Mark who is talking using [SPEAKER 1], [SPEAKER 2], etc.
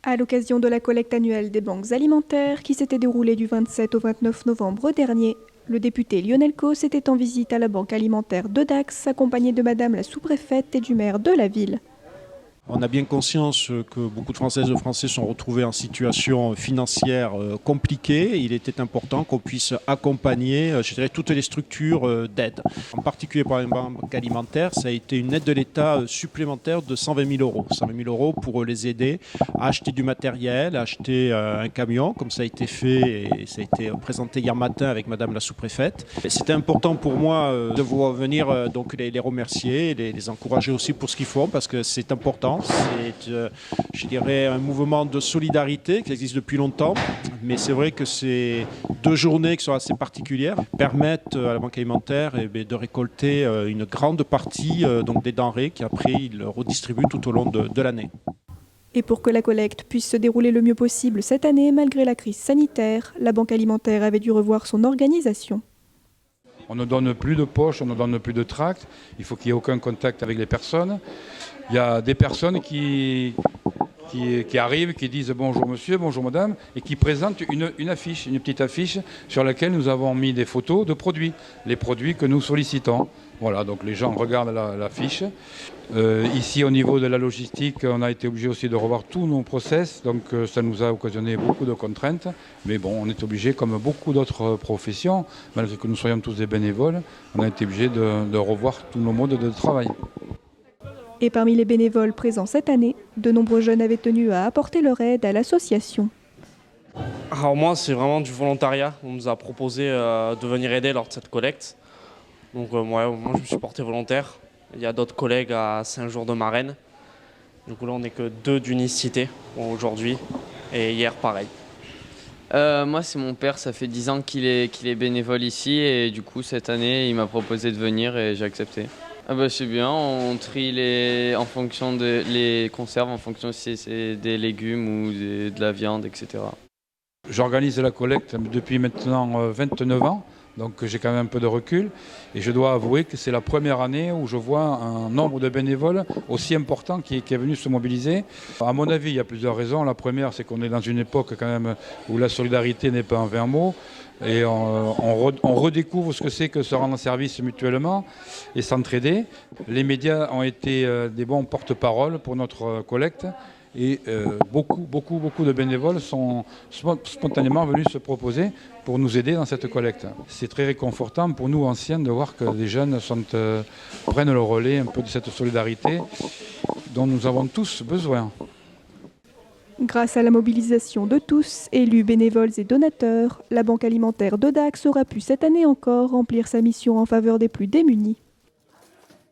[SPEAKER 1] À l'occasion de la collecte annuelle des banques alimentaires qui s'était déroulée du 27 au 29 novembre dernier, le député Lionel Causse était en visite à la banque alimentaire de Dax, accompagné de madame la sous-préfète et du maire de la ville.
[SPEAKER 2] On a bien conscience que beaucoup de Françaises et de Français sont retrouvés en situation financière compliquée. Il était important qu'on puisse accompagner, je dirais, toutes les structures d'aide. En particulier pour les banques alimentaires, ça a été une aide de l'État supplémentaire de 120 000 euros. 120 000 euros pour les aider à acheter du matériel, à acheter un camion, comme ça a été fait et ça a été présenté hier matin avec madame la sous-préfète. C'était important pour moi de vous venir donc les remercier, les encourager aussi pour ce qu'ils font parce que c'est important. C'est, je dirais, un mouvement de solidarité qui existe depuis longtemps, mais c'est vrai que ces 2 journées qui sont assez particulières permettent à la banque alimentaire de récolter une grande partie donc des denrées qu'après ils redistribuent tout au long de l'année.
[SPEAKER 1] Et pour que la collecte puisse se dérouler le mieux possible cette année, malgré la crise sanitaire, la banque alimentaire avait dû revoir son organisation.
[SPEAKER 3] On ne donne plus de poches, on ne donne plus de tracts, il faut qu'il n'y ait aucun contact avec les personnes. Il y a des personnes qui arrivent, qui disent bonjour monsieur, bonjour madame, et qui présentent une affiche, une petite affiche sur laquelle nous avons mis des photos de produits, les produits que nous sollicitons. Voilà, donc les gens regardent l'affiche. Ici, au niveau de la logistique, on a été obligé aussi de revoir tous nos process, donc ça nous a occasionné beaucoup de contraintes. Mais bon, on est obligé, comme beaucoup d'autres professions, malgré que nous soyons tous des bénévoles, on a été obligé de revoir tous nos modes de travail.
[SPEAKER 1] Et parmi les bénévoles présents cette année, de nombreux jeunes avaient tenu à apporter leur aide à l'association.
[SPEAKER 4] Alors moi, c'est vraiment du volontariat. On nous a proposé de venir aider lors de cette collecte. Donc moi, je me suis porté volontaire. Il y a d'autres collègues à Saint-Jour-de-Marraine. Du coup là, on n'est que 2 d'unicité aujourd'hui. Et hier, pareil.
[SPEAKER 5] Moi, c'est mon père. Ça fait 10 ans qu'il est bénévole ici. Et du coup, cette année, il m'a proposé de venir et j'ai accepté. Ah bah c'est bien, on trie en fonction les conserves, en fonction si c'est des légumes ou de la viande, etc.
[SPEAKER 3] J'organise la collecte depuis maintenant 29 ans, donc j'ai quand même un peu de recul. Et je dois avouer que c'est la première année où je vois un nombre de bénévoles aussi important qui est venu se mobiliser. À mon avis, il y a plusieurs raisons. La première, c'est qu'on est dans une époque quand même où la solidarité n'est pas un vain mot. Et on redécouvre ce que c'est que se rendre service mutuellement et s'entraider. Les médias ont été des bons porte-parole pour notre collecte et beaucoup de bénévoles sont spontanément venus se proposer pour nous aider dans cette collecte. C'est très réconfortant pour nous anciens de voir que des jeunes prennent le relais un peu de cette solidarité dont nous avons tous besoin.
[SPEAKER 1] Grâce à la mobilisation de tous, élus, bénévoles et donateurs, la banque alimentaire de Dax aura pu cette année encore remplir sa mission en faveur des plus démunis.